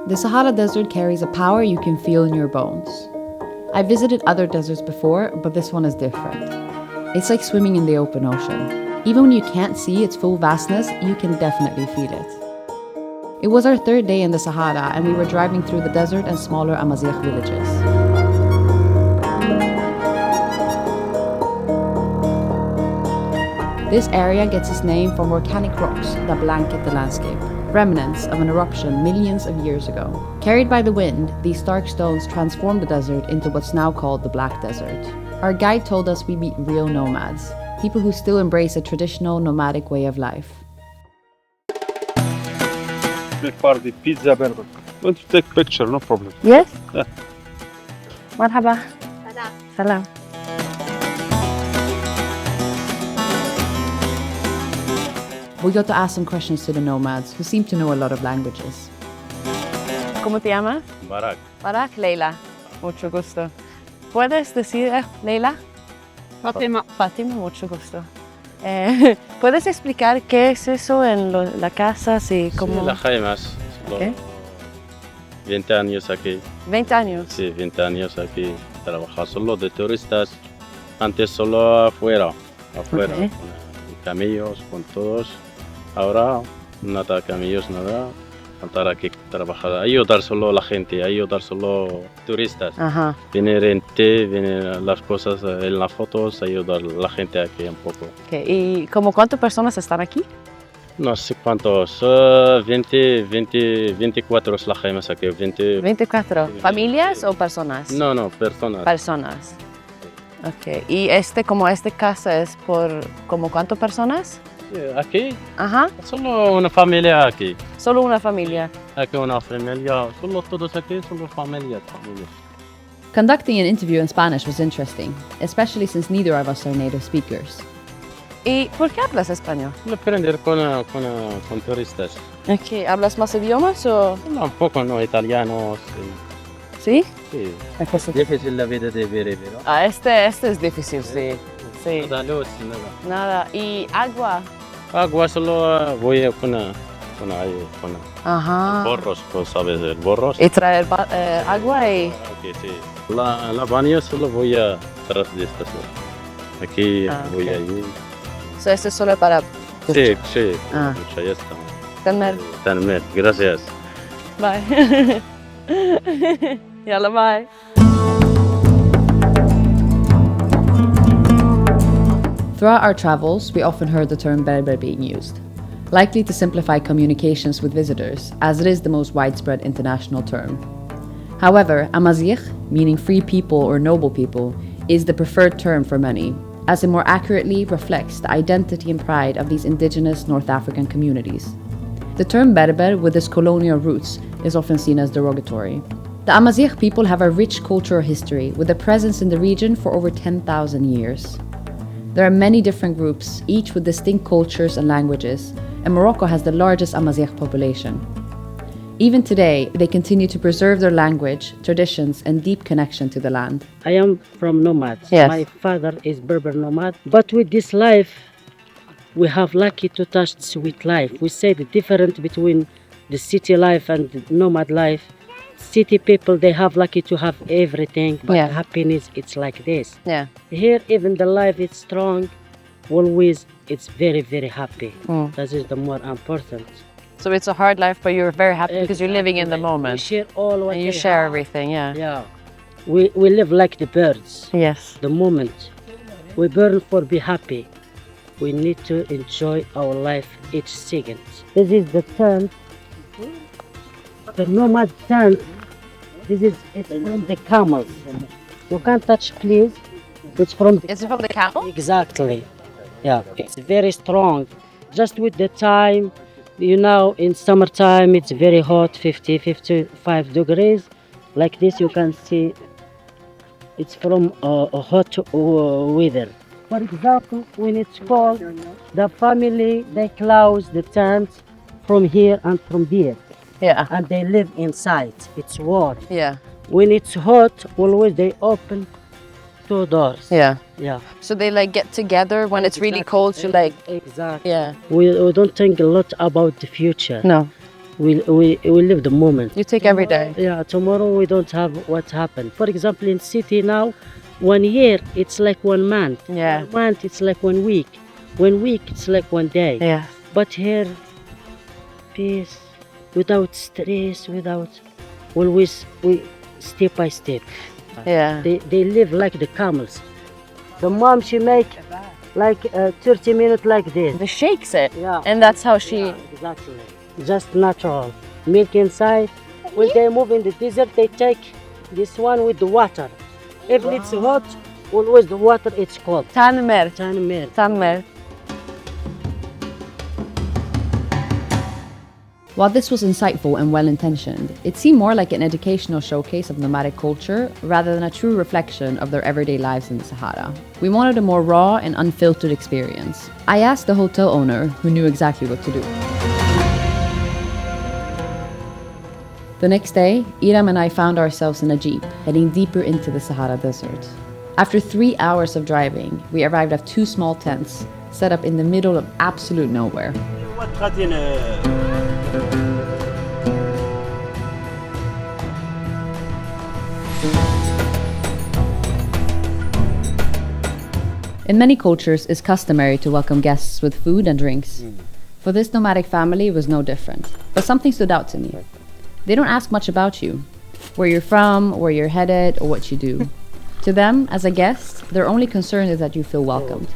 The Sahara Desert carries a power you can feel in your bones. I visited other deserts before, but this one is different. It's like swimming in the open ocean. Even when you can't see its full vastness, you can definitely feel it. It was our third day in the Sahara, and we were driving through the desert and smaller Amazigh villages. This area gets its name from volcanic rocks that blanket the landscape, remnants of an eruption millions of years ago. Carried by the wind, these stark stones transformed the desert into what's now called the Black Desert. Our guide told us we meet real nomads, people who still embrace a traditional nomadic way of life. Make party, pizza, burger. Want to take picture, no problem. Yes? Yeah. Marhaba. Salam. We got to ask some questions to the nomads, who seem to know a lot of languages. ¿Cómo te llamas? Barak. Barak, Leila. Mucho gusto. ¿Puedes decir Leila? Fatima. Fatima, mucho gusto. ¿Puedes explicar qué es eso en la casa? Sí, Sí, las jaimas. ¿Qué? 20 años aquí. 20 años. Sí, 20 años aquí. Trabajar solo de turistas. Antes solo afuera. Ok. Con camellos, con todos. Ahora nada camellos, nada. Faltar aquí trabajar. Ayudar solo a la gente, ayudar solo turistas. Ajá. Viene gente, vienen las cosas en las fotos, ayudar a la gente aquí un poco. Okay. ¿Y como cuántas personas están aquí? No sé cuántos, 24 es la jaimas aquí, 20. 24. ¿Familias o personas? No, personas. Personas. Ok. ¿Y como esta casa es por como cuántas personas? Aquí, Ajá. solo una familia aquí. Solo una familia. Aquí una familia, solo todos aquí, solo familias. Conducting an interview in Spanish was interesting, especially since neither of us are native speakers. ¿Y por qué hablas español? Aprender con turistas. Okay. ¿Hablas más idiomas o...? No, un poco, no, italianos. ¿Sí? Sí. Sí. Difícil la vida de vivir, ¿no? Ah, este es difícil, sí. Sí. Nada luz, nada. Nada. ¿Y agua? Agua solo voy con Ajá. borros, pues, ¿sabes? El borros. Y traer agua y... Aquí, sí. La baño solo voy a tras de esta zona. Aquí voy ok. allí. So, esto es solo para... Sí. Ah. Mucho, ya está. Tener. Gracias. Bye. Yalla, bye. Throughout our travels, we often heard the term Berber being used, likely to simplify communications with visitors, as it is the most widespread international term. However, Amazigh, meaning free people or noble people, is the preferred term for many, as it more accurately reflects the identity and pride of these indigenous North African communities. The term Berber, with its colonial roots, is often seen as derogatory. The Amazigh people have a rich cultural history, with a presence in the region for over 10,000 years. There are many different groups, each with distinct cultures and languages, and Morocco has the largest Amazigh population. Even today, they continue to preserve their language, traditions, and deep connection to the land. I am from nomads. Yes. My father is Berber nomad. But with this life, we have lucky to touch sweet life. We say the difference between the city life and the nomad life. City people, they have lucky to have everything, but Yeah. happiness, it's like this. Yeah. Here, even the life is strong, always it's very, very happy. That is the more important. So it's a hard life, but you're very happy because you're living in the Exactly. We moment. share all what And you we share have. everything, yeah. Yeah. We live like the birds. Yes. The moment we burn for be happy, we need to enjoy our life each second. This is the tent, the nomad tent. It's from the camels. You can't touch, please. It's from the, Is it from the camel? exactly. Yeah, it's very strong. Just with the time, in summertime it's very hot, 50, 55 degrees. Like this, you can see it's from a hot weather. For example, when it's cold, the family, they close the tent from here and from there, Yeah. and they live inside. It's warm. Yeah. When it's hot, always they open 2 doors. Yeah. Yeah. So they like get together when it's really cold to like, Exactly. yeah. We don't think a lot about the future. No. we live the moment. You take every day. Yeah, tomorrow we don't have what happened. For example, in city now, 1 year it's like 1 month. Yeah. 1 month it's like 1 week. 1 week it's like 1 day. Yeah. But here, peace, without stress, without always we step by step. Yeah. They live like the camels. The mom she make like 30 minutes like this. She shakes it. Yeah. And that's how she. Yeah, exactly. Just natural. Milk inside. When they move in the desert, they take this one with the water. If it's hot, always the water it's cold. Tanmer. Tanmer. Tanmer. While this was insightful and well-intentioned, it seemed more like an educational showcase of nomadic culture rather than a true reflection of their everyday lives in the Sahara. We wanted a more raw and unfiltered experience. I asked the hotel owner, who knew exactly what to do. The next day, Iram and I found ourselves in a jeep, heading deeper into the Sahara Desert. After 3 hours of driving, we arrived at 2 small tents, set up in the middle of absolute nowhere. In many cultures, it's customary to welcome guests with food and drinks. For this nomadic family, it was no different. But something stood out to me. They don't ask much about you, where you're from, where you're headed, or what you do. To them, as a guest, their only concern is that you feel welcomed.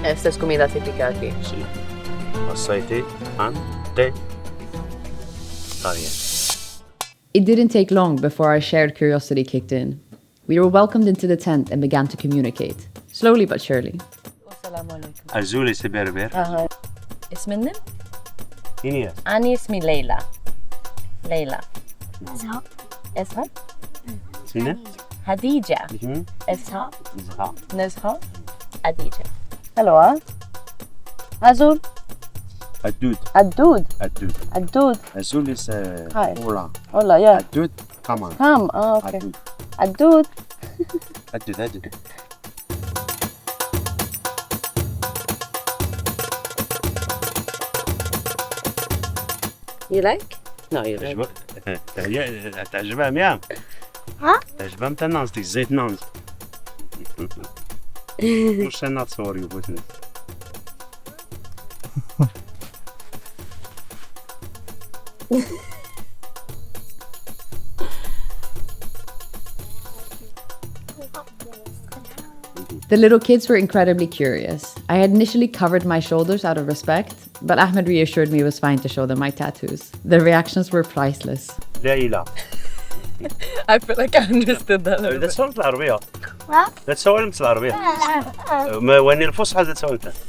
Esta es comida típica aquí. Sí. Aceite, pan, té. Está bien. It didn't take long before our shared curiosity kicked in. We were welcomed into the tent and began to communicate, slowly but surely. Azul is berber. اسم منن؟ Inias. أنا اسمي ليلى. ليلى. اسمها؟ Sina? هديجة. Mhm. اسمها؟ Zha. نزهة. هديجة. حلوة. عزول. Adud. الدود. Adud. الدود. Azul is Hi. hola. والله يا. Adud. Come on. كم؟ أوكي. Adud. الدود. Adud. Adud. You like? No, you don't. تعجبها ميام؟ ها؟ تعجبها متى نانس ديك الزيت نانس؟ وش انا تصوري بوتني؟ The little kids were incredibly curious. I had initially covered my shoulders out of respect, but Ahmed reassured me it was fine to show them my tattoos. Their reactions were priceless. ليلى. I feel like I understood that. لا تسولف بالعربية. ها؟ لا تسولف بالعربية. وين الفصحى لا تسولف.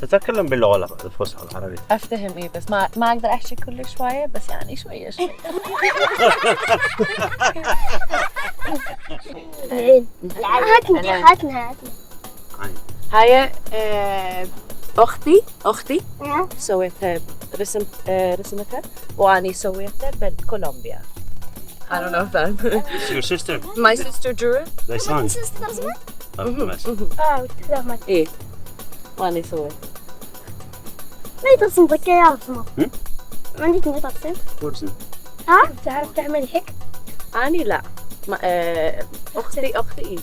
تتكلم باللغة الفصحى العربية. أفتهم إيه بس ما أقدر أحكي كل شوية بس يعني شوية شوية. هاتنا هاي أختي سويت رسمتها وأني سويتها بكولومبيا. I don't know if that. It's your sister. My sister drew it. They sang. إيه وأني سويت. ما يتصل بك يا عاصمة. ما عندك ما يتصل. ها؟ تعرف تعمل هيك؟ أني لا. أختي.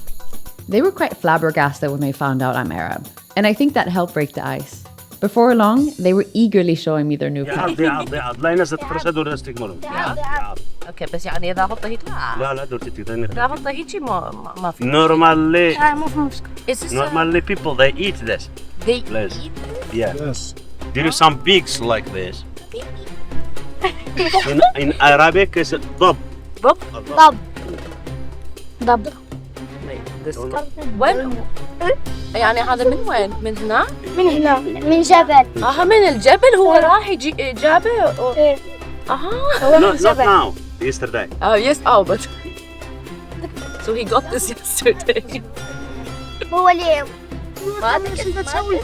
They were quite flabbergasted when they found out I'm Arab, and I think that helped break the ice. Before long, they were eagerly showing me their new plants. لا الناس تفرشها دور الناس تكملون. أوكي بس يعني إذا أحطها هيك لا دور تتكلم. إذا أحطها هيك ما في. Normally, ما في مشكلة. Is this normally people they eat this. they Please. eat? Yeah. Yes. There are some pigs like this. In Arabic is ضب. ضب. ضب. وين؟ يعني هذا من وين؟ من هنا؟ من هنا من جبل. من الجبل هو راح يجي جابه. إيه. هو من Not جبل. now. Yesterday. Oh yes. Oh but. So he got this yesterday. هو اليوم. ما أدري إيش تسوي.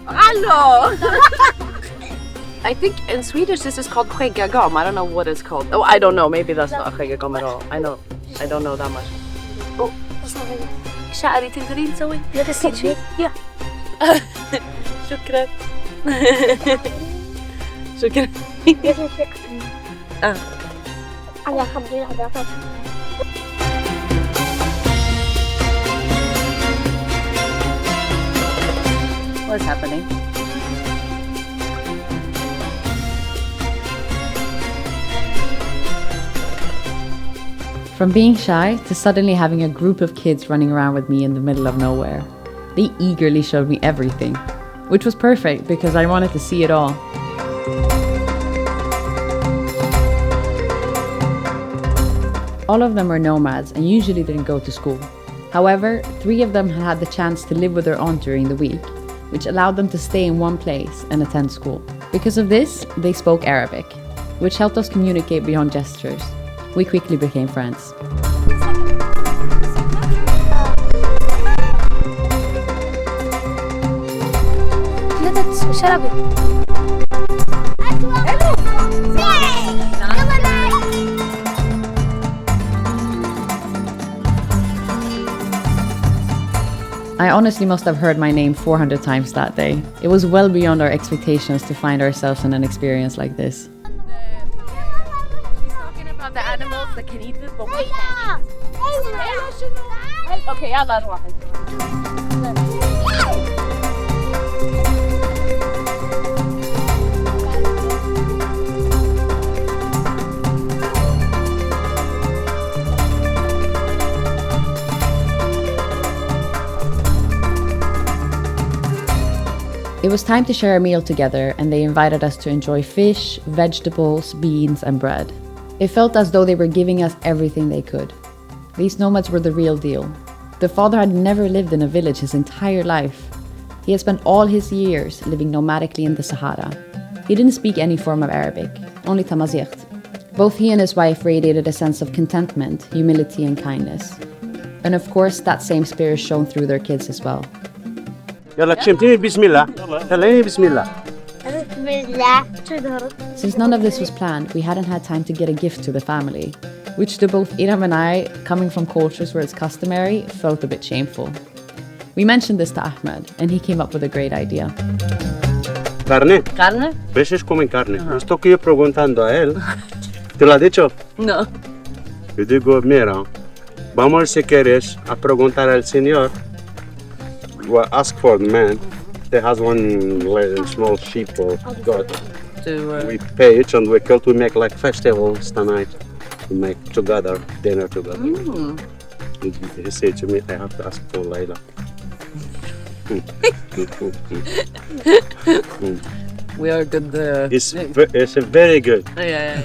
غلو. I think in Swedish this is called skäggagam. I don't know what it's called. Oh, I don't know. Maybe that's not a skäggagam at all. I know. I don't know that much. صغير. شعري تقدرين تسوي؟ لا تستطيع. يا شكرا. شكرا. لازم تفكر. على خبرين على خبرين. What's happening? From being shy to suddenly having a group of kids running around with me in the middle of nowhere, they eagerly showed me everything, which was perfect because I wanted to see it all. All of them were nomads and usually didn't go to school. However, 3 of them had the chance to live with their aunt during the week, which allowed them to stay in one place and attend school. Because of this, they spoke Arabic, which helped us communicate beyond gestures. We quickly became friends. I honestly must have heard my name 400 times that day. It was well beyond our expectations to find ourselves in an experience like this. She's talking about the animals that can eat it, but we can't. Okay, يلا نروح. It was time to share a meal together, and they invited us to enjoy fish, vegetables, beans, and bread. It felt as though they were giving us everything they could. These nomads were the real deal. The father had never lived in a village his entire life. He had spent all his years living nomadically in the Sahara. He didn't speak any form of Arabic, only Tamazight. Both he and his wife radiated a sense of contentment, humility, and kindness. And of course, that same spirit shone through their kids as well. يلا تشمتيني بسم الله يلا بسم الله. Since none of this was planned, we hadn't had time to get a gift to the family, which to both Iram and I, coming from cultures where it's customary, felt a bit shameful. We mentioned this to Ahmed, and he came up with a great idea. Carne. Carne? Peces comen carne. Esto que yo preguntando a él. ¿Te lo ha dicho? No. Yo digo, mira, vamos si quieres a preguntar al señor. Well, ask for the man that has one small sheep or goat. We pay it and we kill to make like festivals tonight. We make together, dinner together. He said to me, I have to ask for Layla. We are good. It's very good. Yeah.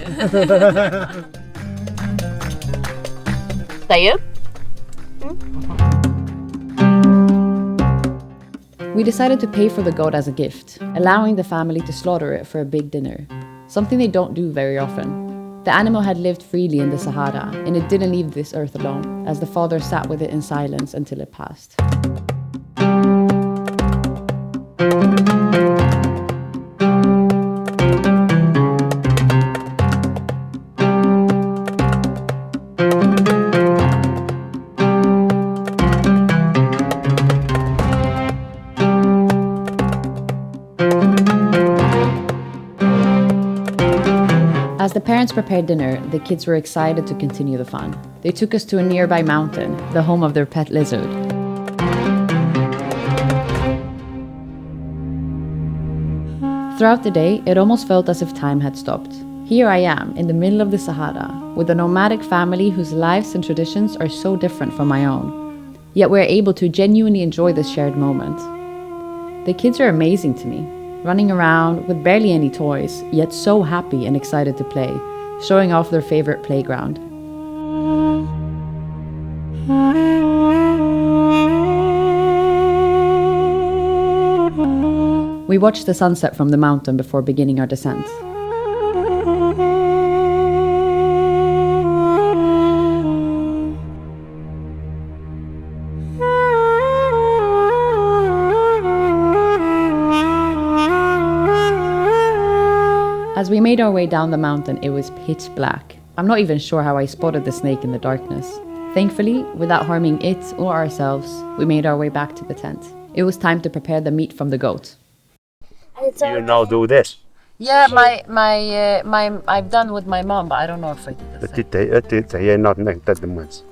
طيب. We decided to pay for the goat as a gift, allowing the family to slaughter it for a big dinner, something they don't do very often. The animal had lived freely in the Sahara, and it didn't leave this earth alone, as the father sat with it in silence until it passed. As the parents prepared dinner, the kids were excited to continue the fun. They took us to a nearby mountain, the home of their pet lizard. Throughout the day, it almost felt as if time had stopped. Here I am, in the middle of the Sahara, with a nomadic family whose lives and traditions are so different from my own. Yet we're able to genuinely enjoy this shared moment. The kids are amazing to me. Running around with barely any toys, yet so happy and excited to play, showing off their favorite playground. We watched the sunset from the mountain before beginning our descent. As we made our way down the mountain, it was pitch black. I'm not even sure how I spotted the snake in the darkness. Thankfully, without harming it or ourselves, we made our way back to the tent. It was time to prepare the meat from the goat. You now do this. Yeah, I've done with my mom, but I don't know if I did the same. هي not that the ones.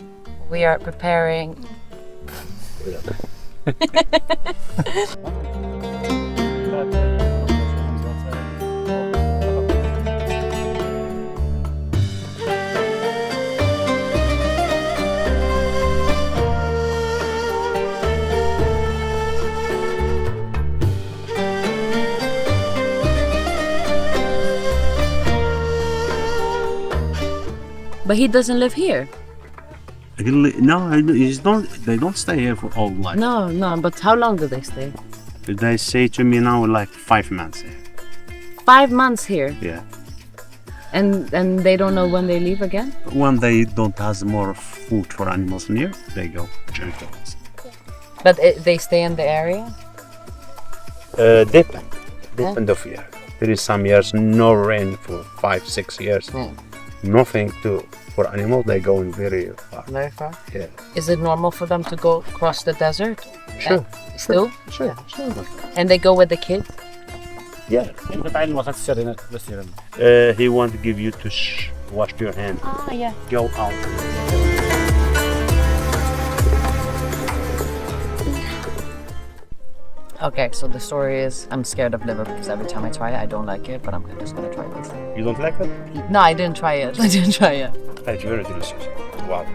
We are preparing. But he doesn't live here. No, they don't stay here for all life. No, but how long do they stay? They say to me now like 5 months here. 5 months here. Yeah. And they don't know when they leave again? When they don't have more food for animals near, they go join us. But they stay in the area? Depend of year. There is some years no rain for 5-6 years. Nothing for animals. They going very far. Very far? Yeah. Is it normal for them to go across the desert? Sure. Still? Sure. And they go with the kids? Yeah. He want to give you to wash your hand. Ah, yeah. Go out. Okay, so the story is I'm scared of liver because every time I try it, I don't like it, but I'm just gonna try this. You don't like it? No, I didn't try it. I didn't try it. It's very delicious. Wow.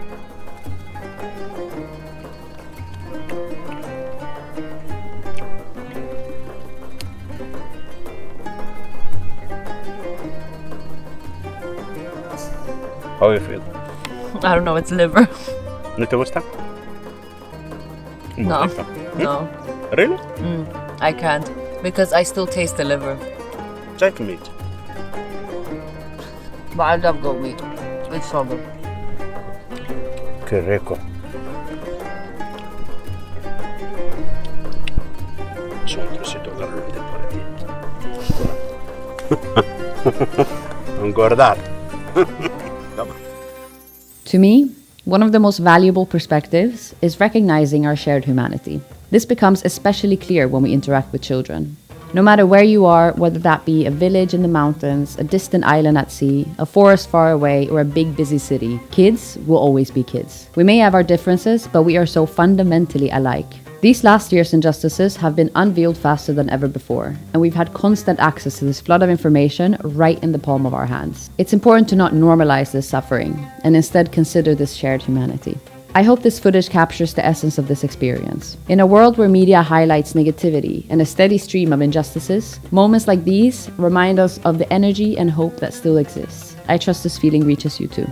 How you feel? I don't know, it's liver. ¿No te gusta? No. No. Really? I can't. Because I still taste the liver. Check meat. But I love goat meat. It's so good. Qué rico. Sono un trocito grande para ti. Engordar. To me, one of the most valuable perspectives is recognizing our shared humanity. This becomes especially clear when we interact with children. No matter where you are, whether that be a village in the mountains, a distant island at sea, a forest far away, or a big busy city, kids will always be kids. We may have our differences, but we are so fundamentally alike. These last year's injustices have been unveiled faster than ever before, and we've had constant access to this flood of information right in the palm of our hands. It's important to not normalize this suffering, and instead consider this shared humanity. I hope this footage captures the essence of this experience. In a world where media highlights negativity and a steady stream of injustices, moments like these remind us of the energy and hope that still exists. I trust this feeling reaches you too.